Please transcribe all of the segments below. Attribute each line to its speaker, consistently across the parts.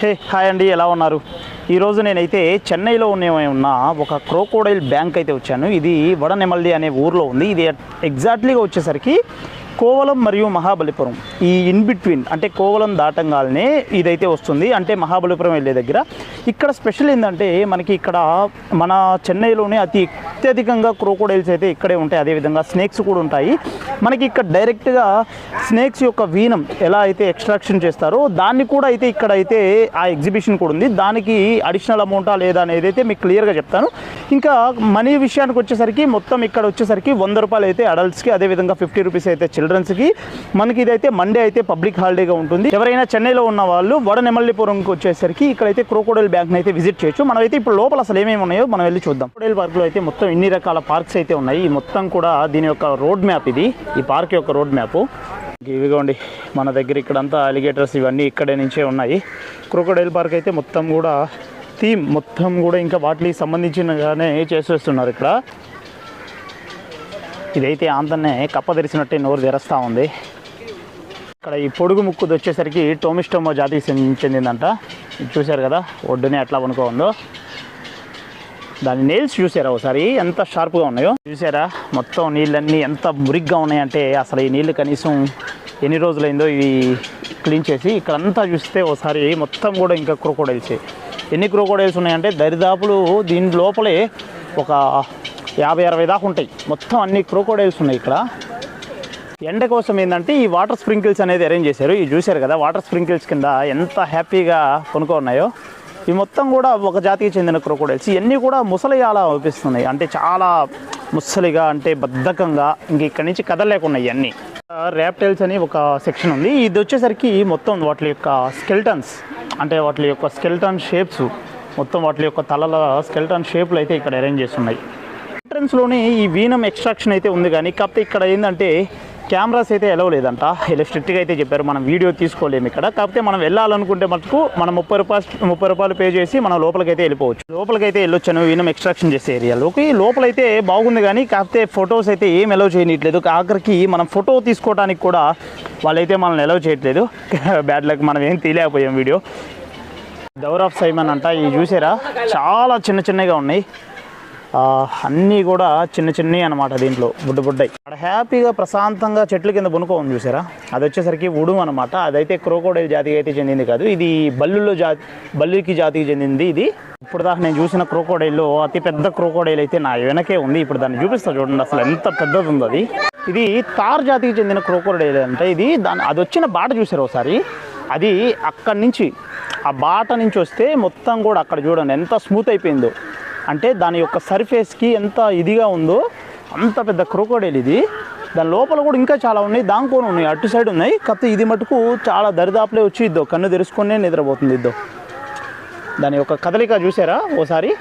Speaker 1: Hey hi అండి, ఎలా ఉన్నారు? ఈరోజు నేనైతే చెన్నైలో ఉన్న ఒక క్రోకోడైల్ బ్యాంక్ అయితే వచ్చాను. ఇది వడనెమల్లి అనే ఊర్లో ఉంది. ఇది ఎగ్జాక్ట్లీగా వచ్చేసరికి కోవలం మరియు మహాబలిపురం ఈ ఇన్ బిట్వీన్, అంటే కోవలం దాటంగానే ఇదైతే వస్తుంది. అంటే మహాబలిపురం వెళ్ళే దగ్గర. ఇక్కడ స్పెషల్ ఏంటంటే మనకి ఇక్కడ మన చెన్నైలోనే అత్యధికంగా క్రోకోడైల్స్ అయితే ఇక్కడే ఉంటాయి. అదేవిధంగా స్నేక్స్ కూడా ఉంటాయి. మనకి ఇక్కడ డైరెక్ట్గా స్నేక్స్ యొక్క వీనం ఎలా అయితే ఎక్స్ట్రాక్షన్ చేస్తారో దాన్ని కూడా అయితే ఇక్కడ అయితే ఆ ఎగ్జిబిషన్ కూడా ఉంది. దానికి అడిషనల్ అమౌంటా లేదా అనేది అయితే మీకు క్లియర్గా చెప్తాను. ఇంకా మనీ విషయానికి వచ్చేసరికి మొత్తం ఇక్కడ వచ్చేసరికి 100 రూపాయలు అయితే అడల్ట్స్కి, అదేవిధంగా 50 రూపీస్ అయితే చిల్డ్రన్స్కి. మనకి ఇదైతే మండే అయితే పబ్లిక్ హాలిడేగా ఉంటుంది. ఎవరైనా చెన్నైలో ఉన్న వాళ్ళు వడనెమల్లిపురంకి వచ్చేసరికి ఇక్కడైతే క్రోకోడైల్ బ్యాంక్ని అయితే విజిట్ చేయొచ్చు. మనమైతే ఇప్పుడు లోపల అసలు ఏమేమి ఉన్నాయో మనం వెళ్ళి చూద్దాం. క్రోకోడైల్ పార్క్లో అయితే మొత్తం ఇన్ని రకాల పార్క్స్ అయితే ఉన్నాయి. ఈ మొత్తం కూడా దీని యొక్క రోడ్ మ్యాప్, ఇది ఈ పార్క్ యొక్క రోడ్ మ్యాప్. ఇవిగోండి మన దగ్గర ఇక్కడంతా అలిగేటర్స్ ఇవన్నీ ఇక్కడే నుంచే ఉన్నాయి. క్రోకోడైల్ పార్క్ అయితే మొత్తం కూడా థీమ్ మొత్తం కూడా ఇంకా వాటికి సంబంధించినగానే చేసేస్తున్నారు ఇక్కడ. ఇదైతే ఆంతనే కప్ప తెరిచినట్టే నోరు తెరస్తూ ఉంది. ఇక్కడ ఈ పొడుగు ముక్కుది వచ్చేసరికి టోమిస్టోమో జాతికి చెందిందంట. ఇది చూశారు కదా, ఒడ్డునే ఎట్లా పనుకో ఉందో. దాని నెయిల్స్ చూసారా ఒకసారి ఎంత షార్ప్గా ఉన్నాయో చూసారా. మొత్తం నీళ్ళన్నీ ఎంత మురిగ్గా ఉన్నాయంటే అసలు ఈ నీళ్ళు కనీసం ఎన్ని రోజులైందో ఇవి క్లీన్ చేసి. ఇక్కడంతా చూస్తే ఒకసారి మొత్తం కూడా ఇంకా క్రోకోడైల్సే. ఎన్ని క్రోకోడైల్స్ ఉన్నాయంటే దరిదాపులు దీని లోపలే ఒక 50-60 దాకా ఉంటాయి. మొత్తం అన్ని క్రోకోడైల్స్ ఉన్నాయి ఇక్కడ. ఎండ కోసం ఏంటంటే ఈ వాటర్ స్ప్రింకిల్స్ అనేది అరేంజ్ చేశారు. ఇవి చూశారు కదా, వాటర్ స్ప్రింకిల్స్ కింద ఎంత హ్యాపీగా కొనుక్కున్నాయో. ఇవి మొత్తం కూడా ఒక జాతికి చెందిన క్రోకోడైల్స్. ఇవన్నీ కూడా ముసలియాల అనిపిస్తున్నాయి. అంటే చాలా ముసలిగా, అంటే బద్ధకంగా, ఇంక ఇక్కడి నుంచి కదలలేకున్నాయి ఇవన్నీ. ర్యాప్టైల్స్ అని ఒక సెక్షన్ ఉంది. ఇది వచ్చేసరికి మొత్తం వాటి యొక్క స్కెల్టన్స్, అంటే వాటి యొక్క స్కెల్టన్ షేప్స్, మొత్తం వాటి యొక్క తలల స్కెల్టన్ షేప్లు అయితే ఇక్కడ అరేంజ్ చేస్తున్నాయి. ఎంట్రన్స్లోనే ఈ వీనం ఎక్స్ట్రాక్షన్ అయితే ఉంది. కానీ కాకపోతే ఇక్కడ ఏంటంటే కెమెరాస్ అయితే ఎలవ్ లేదంట. ఇలా స్ట్రిక్ట్గా అయితే చెప్పారు, మనం వీడియో తీసుకోలేము ఇక్కడ. కాకపోతే మనం వెళ్ళాలనుకుంటే మటుకు మనం 30 రూపాయలు పే చేసి మనం లోపలికైతే వెళ్ళిపోవచ్చు. లోపలికైతే వెళ్ళొచ్చాను వీనం ఎక్స్ట్రాక్షన్ చేసే ఏరియాలోకి. లోపలైతే బాగుంది కానీ కాకపోతే ఫొటోస్ అయితే ఏం ఎలవ్ చేయట్లేదు. ఆఖరికి మనం ఫోటో తీసుకోవడానికి కూడా వాళ్ళైతే మనల్ని ఎలవ్ చేయట్లేదు. బ్యాడ్ లక్, మనం ఏం తీయలేకపోయాం వీడియో. డోర్ ఆఫ్ సైమన్ అంట. ఇవి చూసారా, చాలా చిన్నగా ఉన్నాయి. అన్నీ కూడా చిన్నవి అనమాట. దీంట్లో బుడ్డయి అక్కడ హ్యాపీగా ప్రశాంతంగా చెట్ల కింద బునుకోని చూసారా. అది వచ్చేసరికి ఉడుము అనమాట. అదైతే క్రోకోడైల్ జాతికి అయితే చెందింది కాదు. ఇది బల్లుకి జాతికి చెందింది. ఇది ఇప్పుడు దాకా నేను చూసిన క్రోకోడైల్లో అతి పెద్ద క్రోకోడైల్ అయితే నా వెనకే ఉంది. ఇప్పుడు దాన్ని చూపిస్తా చూడండి అసలు ఎంత పెద్దది ఉంది అది. ఇది తార్ జాతికి చెందిన క్రోకోడైల్ అంటే ఇది అది వచ్చిన బాట చూసారు ఒకసారి. అది అక్కడి నుంచి ఆ బాట నుంచి వస్తే మొత్తం కూడా అక్కడ చూడండి ఎంత స్మూత్ అయిపోయిందో. అంటే దాని యొక్క సర్ఫేస్కి ఎంత ఇదిగా ఉందో అంత పెద్ద క్రోకోడైల్ ఇది. దాని లోపల కూడా ఇంకా చాలా ఉన్నాయి, దాంకోనే ఉన్నాయి, అటు సైడ్ ఉన్నాయి. కాకపోతే ఇది మటుకు చాలా దరిదాపులే వచ్చి ఇద్దో కన్ను తెరుచుకునే నిద్రపోతుంది ఇద్దో. దాని యొక్క కదలిక చూసారా ఓసారి.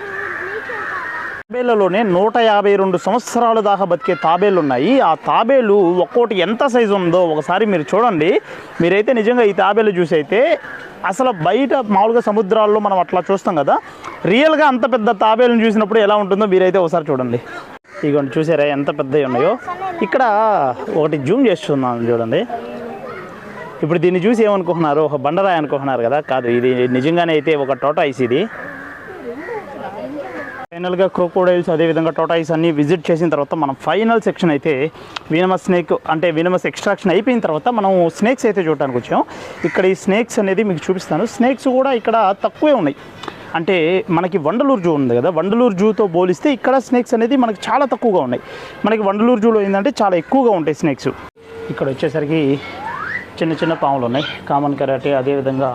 Speaker 1: తాబేళ్లలోనే 152 సంవత్సరాల దాకా బతికే తాబేళ్ళు ఉన్నాయి. ఆ తాబేలు ఒక్కోటి ఎంత సైజు ఉందో ఒకసారి మీరు చూడండి. మీరైతే నిజంగా ఈ తాబేలు చూసి అయితే అసలు బయట మామూలుగా సముద్రాల్లో మనం అట్లా చూస్తాం కదా, రియల్గా అంత పెద్ద తాబేలను చూసినప్పుడు ఎలా ఉంటుందో మీరైతే ఒకసారి చూడండి. ఇగోండి చూసారా ఎంత పెద్దవి ఉన్నాయో. ఇక్కడ ఒకటి జూమ్ చేస్తున్నాను చూడండి. ఇప్పుడు దీన్ని చూసి ఏమనుకుంటున్నారు, ఒక బండరాయి అనుకుంటున్నారు కదా. కాదు, ఇది నిజంగానే అయితే ఒక టోటాయిస్. ఇది ఫైనల్గా క్రోకోడైల్స్ అదేవిధంగా టోటాయిస్ అన్నీ విజిట్ చేసిన తర్వాత మనం ఫైనల్ సెక్షన్ అయితే వీనమస్ స్నేక్, అంటే వీనమస్ ఎక్స్ట్రాక్షన్ అయిపోయిన తర్వాత మనం స్నేక్స్ అయితే చూడడానికి వచ్చాం. ఇక్కడ ఈ స్నేక్స్ అనేది మీకు చూపిస్తాను. స్నేక్స్ కూడా ఇక్కడ తక్కువే ఉన్నాయి. అంటే మనకి వండలూరు జూ ఉంది కదా, వండలూరు జూతో పోలిస్తే ఇక్కడ స్నేక్స్ అనేది మనకి చాలా తక్కువగా ఉన్నాయి. మనకి వండలూరు జూలో ఏంటంటే చాలా ఎక్కువగా ఉంటాయి స్నేక్స్. ఇక్కడ వచ్చేసరికి చిన్న పాములు ఉన్నాయి, కామన్ కరాటే. అదేవిధంగా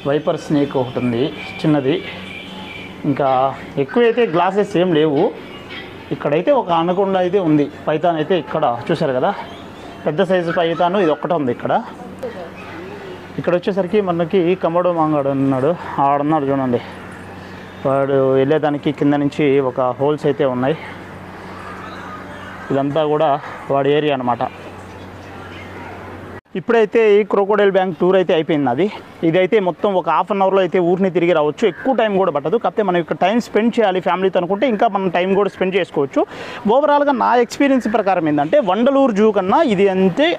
Speaker 1: వైపర్ స్నేక్ ఒకటి ఉంది చిన్నది. ఇంకా ఎక్కువైతే గ్లాసెస్ ఏం లేవు. ఇక్కడైతే ఒక అనకొండ అయితే ఉంది, పైతాన్ అయితే ఇక్కడ చూసారు కదా, పెద్ద సైజు పైతాను ఇది ఒక్కటే ఉంది ఇక్కడ. ఇక్కడ వచ్చేసరికి మనకి కమోడో మాంగాడు ఉన్నాడు, ఆడున్నాడు చూడండి. వాడు వెళ్ళేదానికి కింద నుంచి ఒక హోల్స్ అయితే ఉన్నాయి. ఇదంతా కూడా వాడి ఏరియా అనమాట. ఇప్పుడైతే ఈ క్రోకోడైల్ బ్యాంక్ టూర్ అయితే అయిపోయింది. అది ఇదైతే మొత్తం ఒక హాఫ్ అన్ అవర్లో అయితే ఊరిని తిరిగి రావచ్చు. ఎక్కువ టైం కూడా పట్టదు. కాకపోతే మనం ఇక్కడ టైం స్పెండ్ చేయాలి ఫ్యామిలీతో అనుకుంటే ఇంకా మనం టైం కూడా స్పెండ్ చేసుకోవచ్చు. ఓవరాల్గా నా ఎక్స్పీరియన్స్ ప్రకారం ఏంటంటే వండలూరు జూ కన్నా ఇది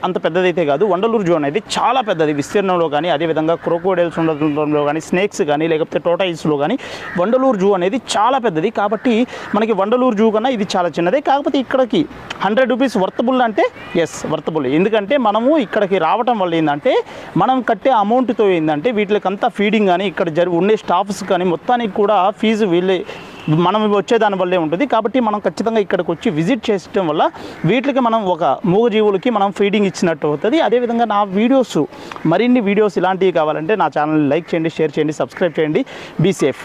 Speaker 1: అంత పెద్దదైతే కాదు. వండలూరు జూ అనేది చాలా పెద్దది విస్తీర్ణంలో కానీ, అదేవిధంగా క్రోకోడైల్స్ ఉండడంలో కానీ, స్నేక్స్ కానీ, లేకపోతే టోటాయిస్లో కానీ వండలూరు జూ అనేది చాలా పెద్దది. కాబట్టి మనకి వండలూరు జూ కన్నా ఇది చాలా చిన్నదే. కాకపోతే ఇక్కడికి 100 రూపీస్ వర్తబుల్ అంటే ఎస్ వర్తబుల్. ఎందుకంటే మనము ఇక్కడికి రావటం వల్ల ఏంటంటే మనం కట్టే అమౌంట్తో ఏంటంటే వీటికంతా ఫీడింగ్ కానీ, ఇక్కడ ఉండే స్టాఫ్స్ కానీ మొత్తానికి కూడా ఫీజు మనం వచ్చే దానివల్లే ఉంటుంది. కాబట్టి మనం ఖచ్చితంగా ఇక్కడికి వచ్చి విజిట్ చేయడం వల్ల వీటికి మనం ఒక మూగజీవులకి మనం ఫీడింగ్ ఇచ్చినట్టు అవుతుంది. అదేవిధంగా నా వీడియోస్ మరిన్ని వీడియోస్ ఇలాంటివి కావాలంటే నా ఛానల్ లైక్ చేయండి, షేర్ చేయండి, సబ్స్క్రైబ్ చేయండి. Be safe.